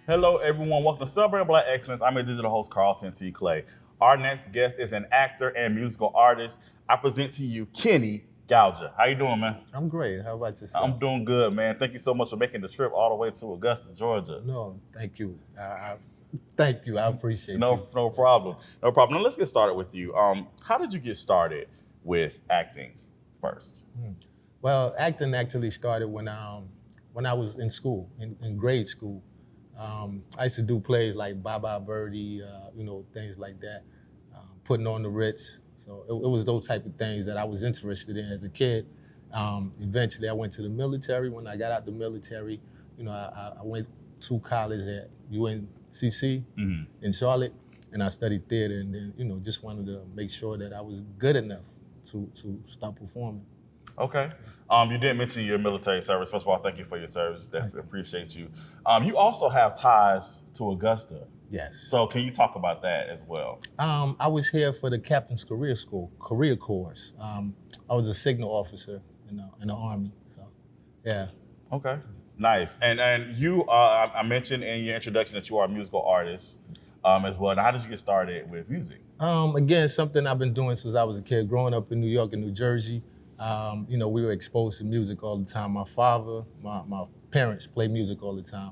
Hello, everyone. Welcome to Celebrate Black Excellence. I'm your digital host, Carlton T. Clay. Our next guest is an actor and musical artist. I present to you Kineh N'Gaojia. How you doing, man? I'm great. How about yourself? I'm doing good, man. Thank you so much for making the trip all the way to Augusta, Georgia. No, thank you. Thank you. I appreciate No you. problem. No problem. Now let's get started with you. How did you get started with acting first? Well, acting actually started when I was in school, in grade school. I used to do plays like Bye Bye Birdie, things like that, putting on the Ritz. So it was those type of things that I was interested in as a kid. Eventually, I went to the military. When I got out the military, I went to college at UNCC in Charlotte, and I studied theater. And then, just wanted to make sure that I was good enough to start performing. Okay. You did mention your military service. First of all, thank you for your service. Definitely appreciate you. You also have ties to Augusta. Yes. So can you talk about that as well? I was here for the Captain's Career Course. I was a signal officer in the Army. So, yeah. Okay. Nice. And you, I mentioned in your introduction that you are a musical artist as well. Now, how did you get started with music? Again, something I've been doing since I was a kid. Growing up in New York and New Jersey, we were exposed to music all the time. My father, my parents played music all the time.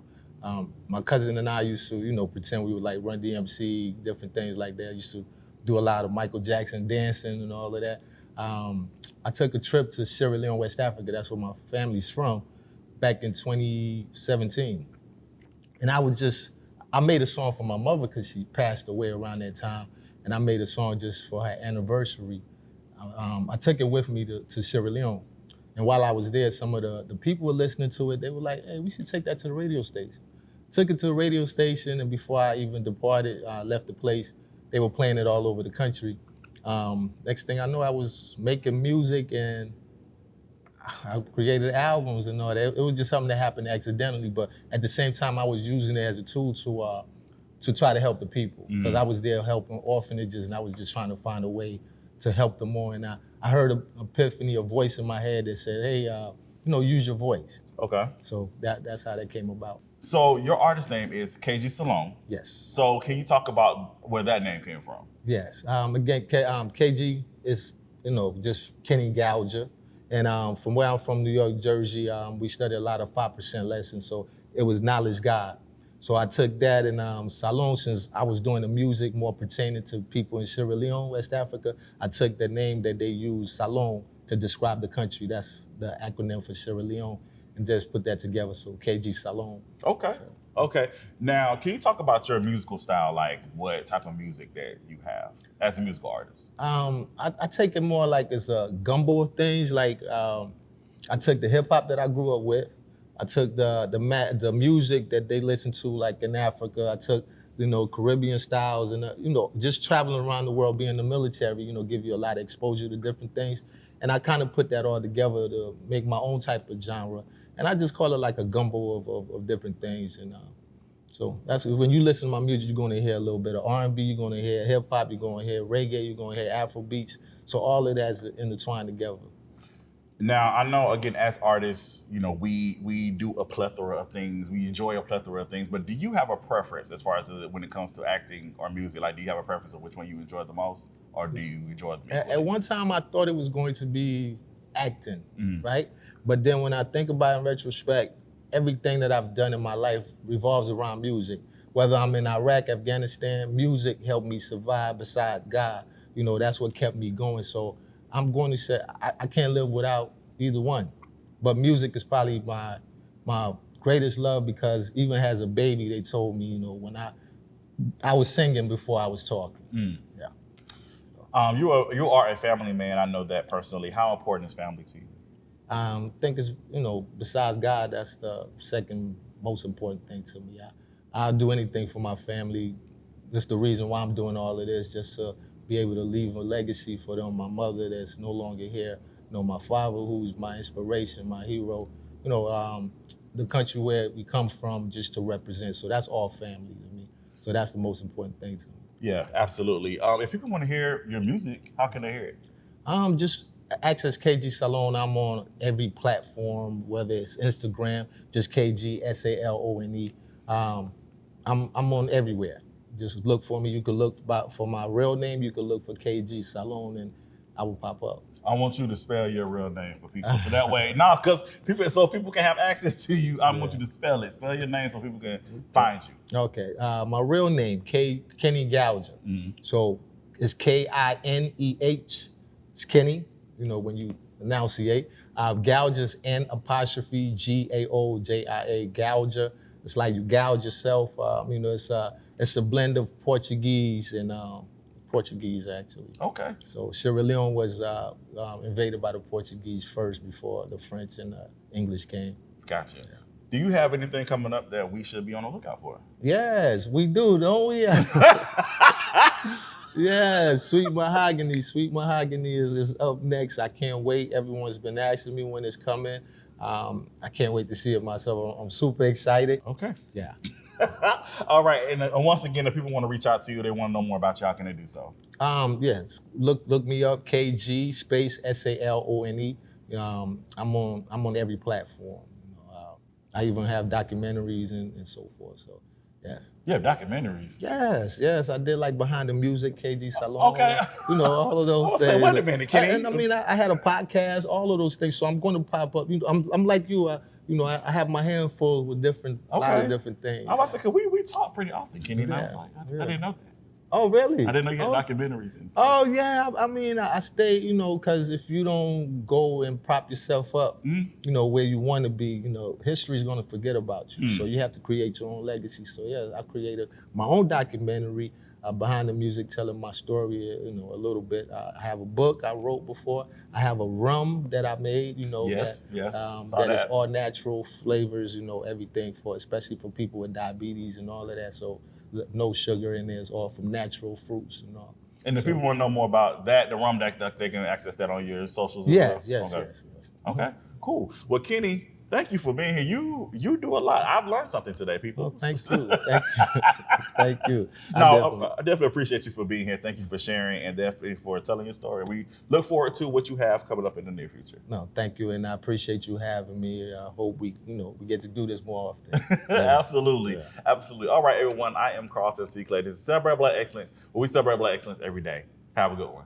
My cousin and I used to, pretend we would like Run DMC, different things like that. I used to do a lot of Michael Jackson dancing and all of that. I took a trip to Sierra Leone, West Africa. That's where my family's from, back in 2017. And I made a song for my mother because she passed away around that time. And I made a song just for her anniversary. I took it with me to Sierra Leone. And while I was there, some of the people were listening to it. They were like, hey, we should take that to the radio station. Took it to the radio station, and before I even departed, left the place, they were playing it all over the country. Next thing I know, I was making music, and I created albums and all that. It was just something that happened accidentally, but at the same time, I was using it as a tool to try to help the people. Because I was there helping orphanages, and I was just trying to find a way to help them more. And I heard an epiphany, a voice in my head that said, hey, use your voice. Okay. So that's how that came about. So your artist name is KG Salone. Yes. So can you talk about where that name came from? Yes. Again, KG is, just Kineh N'Gaojia. And from where I'm from, New York, Jersey, we studied a lot of 5% lessons. So it was knowledge God. So I took that and Salone, since I was doing the music more pertaining to people in Sierra Leone, West Africa, I took the name that they use, Salone, to describe the country. That's the acronym for Sierra Leone, and just put that together, so KG Salone. Okay. So. Okay. Now, can you talk about your musical style, like what type of music that you have as a musical artist? I take it more like it's a gumbo of things. Like I took the hip hop that I grew up with. I took the music that they listen to, like in Africa. I took, Caribbean styles, and just traveling around the world, being in the military, give you a lot of exposure to different things. And I kind of put that all together to make my own type of genre. And I just call it like a gumbo of different things. And so that's when you listen to my music, you're going to hear a little bit of R&B, you're going to hear hip hop, you're going to hear reggae, you're going to hear Afro beats. So all of that's intertwined together. Now, I know, again, as artists, we do a plethora of things. We enjoy a plethora of things. But do you have a preference as far as when it comes to acting or music? Like, do you have a preference of which one you enjoy the most? Or do you enjoy the music? At one time, I thought it was going to be acting, right? But then when I think about it in retrospect, everything that I've done in my life revolves around music. Whether I'm in Iraq, Afghanistan, music helped me survive besides God. That's what kept me going. So I'm going to say I can't live without either one. But music is probably my greatest love, because even as a baby, they told me, when I was singing before I was talking. Yeah. You are a family man. I know that personally. How important is family to you? I think it's, besides God, that's the second most important thing to me. I'll do anything for my family. That's the reason why I'm doing all of this, just to be able to leave a legacy for them. My mother that's no longer here, my father who's my inspiration, my hero, the country where we come from, just to represent. So that's all family to me. So that's the most important thing to me. Yeah, absolutely. If people want to hear your music, how can they hear it? Just access KG Salone. I'm on every platform, whether it's Instagram, just KG Salone. I'm on everywhere. Just look for me. You could look for my real name. You could look for KG Salon, and I will pop up. I want you to spell your real name for people, so that way, because people can have access to you. I want you to spell it. Spell your name so people can find you. Okay. My real name, Kineh N'Gaojia. So it's Kineh. It's Kineh. You know, when you enunciate. Gaojia's N''Gaojia. Gaoja. It's like you gouge yourself. You know, it's a blend of Portuguese and Portuguese actually. Okay. So Sierra Leone was invaded by the Portuguese first before the French and the English came. Gotcha. Yeah. Do you have anything coming up that we should be on the lookout for? Yes, we do, don't we? Yeah, Sweet Mahogany. Sweet Mahogany is up next. I can't wait. Everyone's been asking me when it's coming. I can't wait to see it myself. I'm super excited. Okay. Yeah. All right, and once again, if people want to reach out to you, they want to know more about you, how can they do so? Yes, look me up, KG space SALONE. I'm on every platform. I even have documentaries and so forth. So, yes. You have documentaries? Yes. I did like Behind the Music, KG Salon. Okay. You know, all of those things. Say, wait a minute, Kineh. I mean, I had a podcast, all of those things. So I'm going to pop up. You know, I'm like you. I have my hand full with lot of different things. I was like, we talk pretty often, Kineh. And I was like, I didn't know that. Oh, really? I didn't know you had documentaries. Oh, yeah. I mean, I stay, because if you don't go and prop yourself up, where you want to be, history's going to forget about you. So you have to create your own legacy. So, yeah, I created my own documentary, Behind the Music, telling my story, a little bit. I have a book I wrote before. I have a rum that I made, that is all natural flavors, everything especially for people with diabetes and all of that. So no sugar in there. It's all from natural fruits and all. And if people want to know more about that, the rum deck, they can access that on your socials as well? Yes. Okay, cool. Well, Kineh, thank you for being here. You do a lot. I've learned something today, people. Well, thank you. Thank you. I definitely appreciate you for being here. Thank you for sharing and definitely for telling your story. We look forward to what you have coming up in the near future. No, thank you, and I appreciate you having me. I hope we get to do this more often. Absolutely. All right, everyone. I am Carlton T. Clay. This is Celebrate Black Excellence, where we celebrate Black excellence every day. Have a good one.